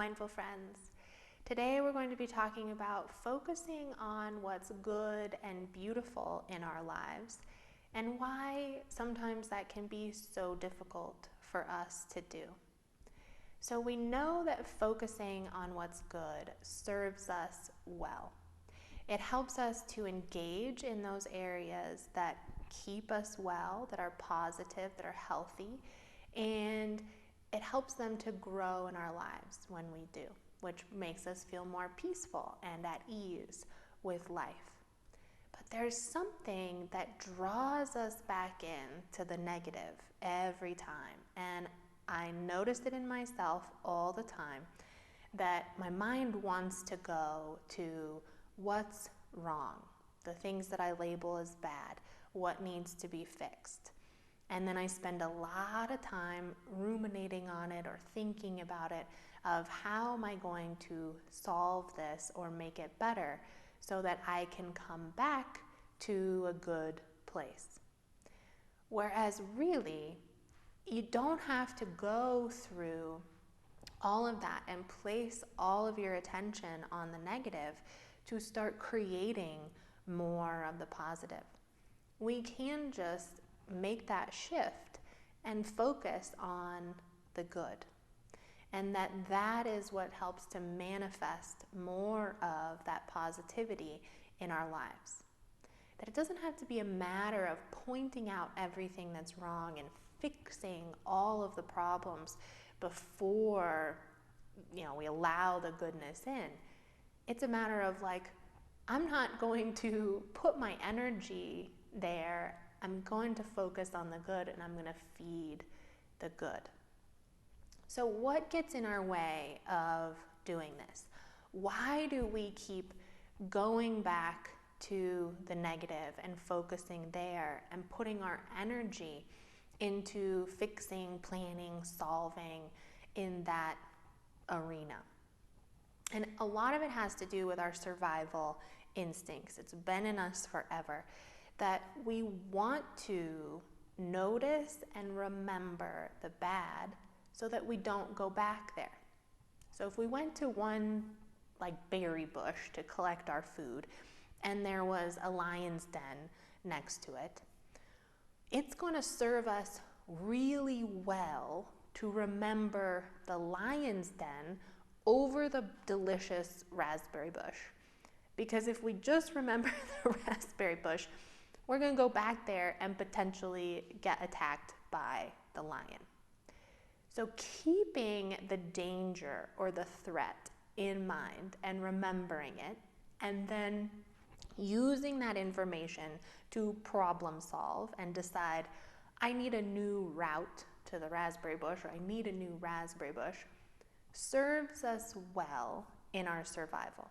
mindful friends. Today we're going to be talking about focusing on what's good and beautiful in our lives and why sometimes that can be so difficult for us to do. So we know that focusing on what's good serves us well. It helps us to engage in those areas that keep us well, that are positive, that are healthy, and it helps them to grow in our lives when we do, which makes us feel more peaceful and at ease with life. But there's something that draws us back into the negative every time, and I noticed it in myself all the time, that my mind wants to go to what's wrong, the things that I label as bad, what needs to be fixed. And then I spend a lot of time ruminating on it or thinking about it of how am I going to solve this or make it better so that I can come back to a good place. Whereas really, you don't have to go through all of that and place all of your attention on the negative to start creating more of the positive. We can just make that shift and focus on the good. And that is what helps to manifest more of that positivity in our lives. That it doesn't have to be a matter of pointing out everything that's wrong and fixing all of the problems before, we allow the goodness in. It's a matter of I'm not going to put my energy there. I'm going to focus on the good and I'm going to feed the good. So what gets in our way of doing this? Why do we keep going back to the negative and focusing there and putting our energy into fixing, planning, solving in that arena? And a lot of it has to do with our survival instincts. It's been in us forever that we want to notice and remember the bad so that we don't go back there. So if we went to one berry bush to collect our food and there was a lion's den next to it, it's going to serve us really well to remember the lion's den over the delicious raspberry bush. Because if we just remember the raspberry bush, we're going to go back there and potentially get attacked by the lion. So keeping the danger or the threat in mind and remembering it, and then using that information to problem solve and decide, I need a new route to the raspberry bush, or I need a new raspberry bush, serves us well in our survival.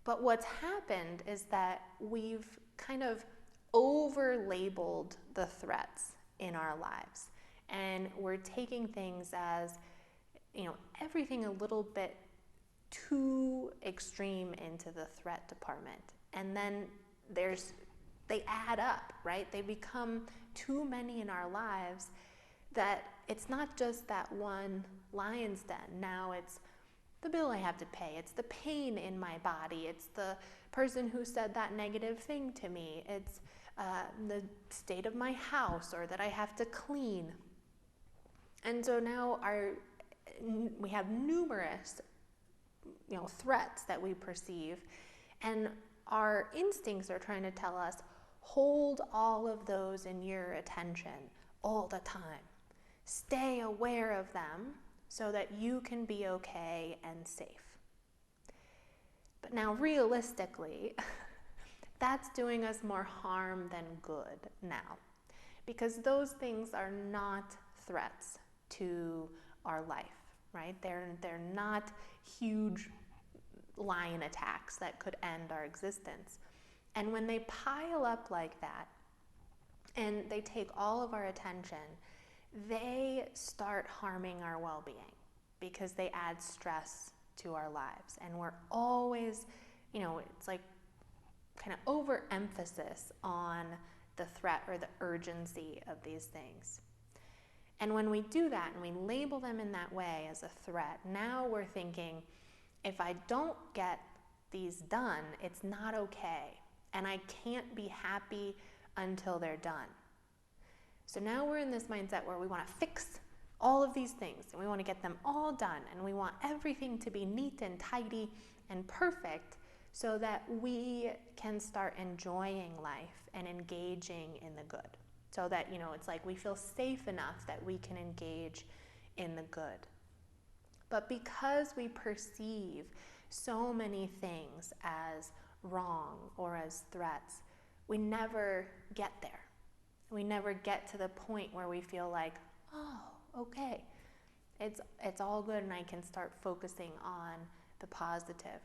But what's happened is that we've kind of over-labeled the threats in our lives. And we're taking things as, everything a little bit too extreme into the threat department. And then they add up, right? They become too many in our lives that it's not just that one lion's den. Now it's the bill I have to pay, it's the pain in my body, it's the person who said that negative thing to me, it's the state of my house or that I have to clean. And so now we have numerous threats that we perceive, and our instincts are trying to tell us, hold all of those in your attention all the time. Stay aware of them so that you can be okay and safe. But now realistically, that's doing us more harm than good now, because those things are not threats to our life, right? They're not huge lion attacks that could end our existence. And when they pile up like that and they take all of our attention, they start harming our well-being because they add stress to our lives. And we're always, it's like kind of overemphasis on the threat or the urgency of these things. And when we do that and we label them in that way as a threat, now we're thinking, if I don't get these done, it's not okay. And I can't be happy until they're done. So now we're in this mindset where we want to fix all of these things and we want to get them all done and we want everything to be neat and tidy and perfect so that we can start enjoying life and engaging in the good. So that, it's like we feel safe enough that we can engage in the good. But because we perceive so many things as wrong or as threats, we never get there. We never get to the point where we feel like, oh, okay, it's all good and I can start focusing on the positive.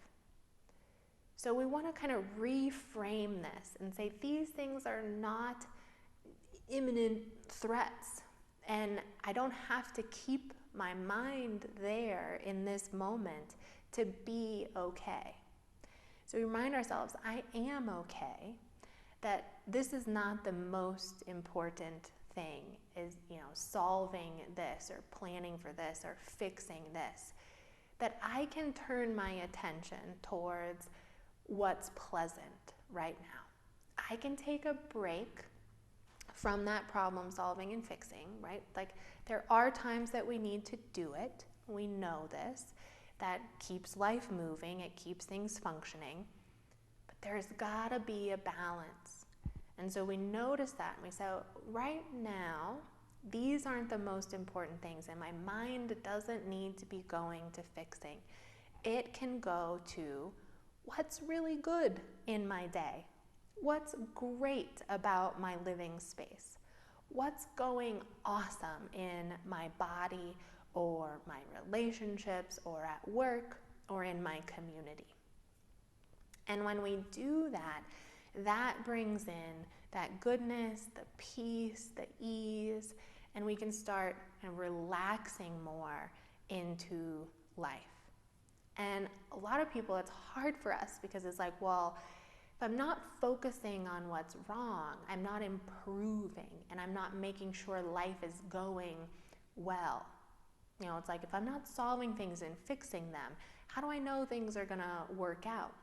So we want to kind of reframe this and say these things are not imminent threats, and I don't have to keep my mind there in this moment to be okay. So we remind ourselves, I am okay, that this is not the most important thing, is solving this or planning for this or fixing this, that I can turn my attention towards what's pleasant right now. I can take a break from that problem solving and fixing, right? Like there are times that we need to do it. We know this. That keeps life moving. It keeps things functioning. But there's gotta be a balance. And so we notice that and we say, right now, these aren't the most important things, and my mind doesn't need to be going to fixing. It can go to what's really good in my day. What's great about my living space? What's going awesome in my body or my relationships or at work or in my community? And when we do that, that brings in that goodness, the peace, the ease, and we can start relaxing more into life. And a lot of people, it's hard for us because it's like, well, if I'm not focusing on what's wrong, I'm not improving and I'm not making sure life is going well. It's like if I'm not solving things and fixing them, how do I know things are going to work out?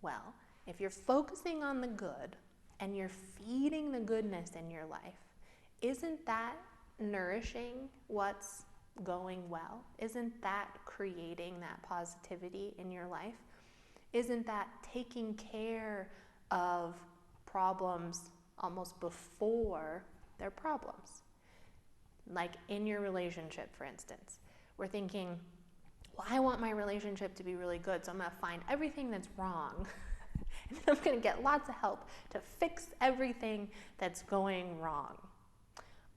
Well, if you're focusing on the good and you're feeding the goodness in your life, isn't that nourishing what's going well? Isn't that creating that positivity in your life? Isn't that taking care of problems almost before they're problems? Like in your relationship, for instance, we're thinking, well, I want my relationship to be really good, so I'm going to find everything that's wrong, and then I'm going to get lots of help to fix everything that's going wrong.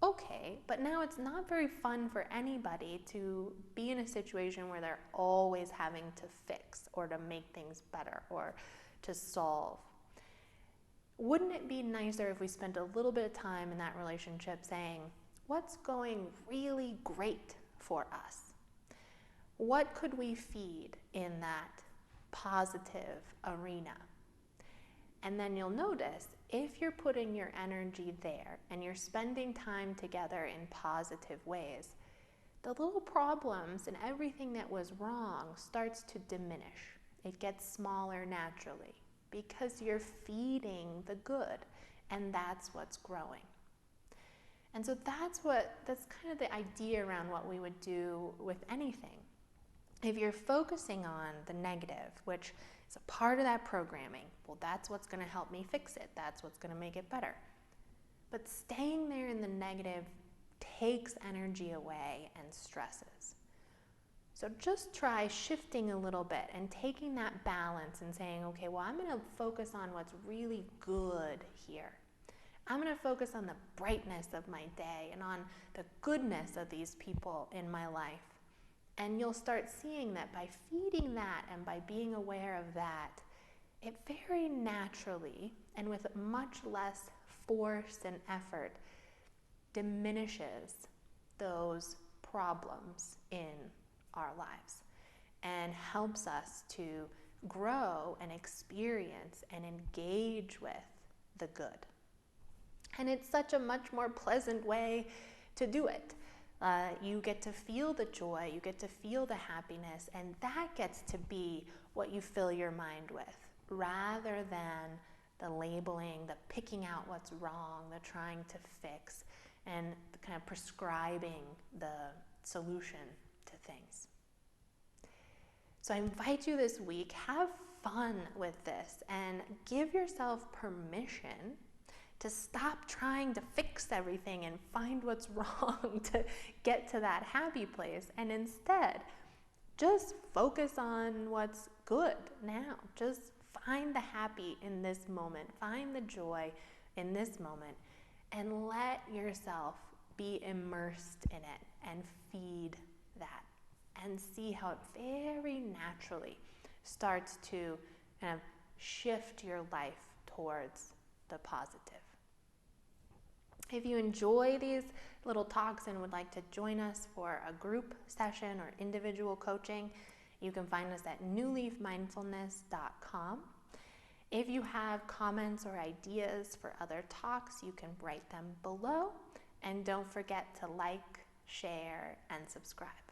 Okay, but now it's not very fun for anybody to be in a situation where they're always having to fix or to make things better or to solve. Wouldn't it be nicer if we spent a little bit of time in that relationship saying, what's going really great for us? What could we feed in that positive arena? And then you'll notice, if you're putting your energy there and you're spending time together in positive ways, the little problems and everything that was wrong starts to diminish. It gets smaller naturally because you're feeding the good, and that's what's growing. And so that's kind of the idea around what we would do with anything. If you're focusing on the negative, which is a part of that programming, well, that's what's going to help me fix it. That's what's going to make it better. But staying there in the negative takes energy away and stresses. So just try shifting a little bit and taking that balance and saying, okay, well, I'm going to focus on what's really good here. I'm going to focus on the brightness of my day and on the goodness of these people in my life. And you'll start seeing that by feeding that and by being aware of that, it very naturally and with much less force and effort diminishes those problems in our lives and helps us to grow and experience and engage with the good. And it's such a much more pleasant way to do it. You get to feel the joy, you get to feel the happiness, and that gets to be what you fill your mind with, rather than the labeling, the picking out what's wrong, the trying to fix, and the kind of prescribing the solution to things. So I invite you this week, have fun with this and give yourself permission to stop trying to fix everything and find what's wrong to get to that happy place, and instead just focus on what's good now. Just find the happy in this moment, find the joy in this moment, and let yourself be immersed in it and feed that, and see how it very naturally starts to kind of shift your life towards the positive. If you enjoy these little talks and would like to join us for a group session or individual coaching, you can find us at newleafmindfulness.com. If you have comments or ideas for other talks, you can write them below. And don't forget to like, share, and subscribe.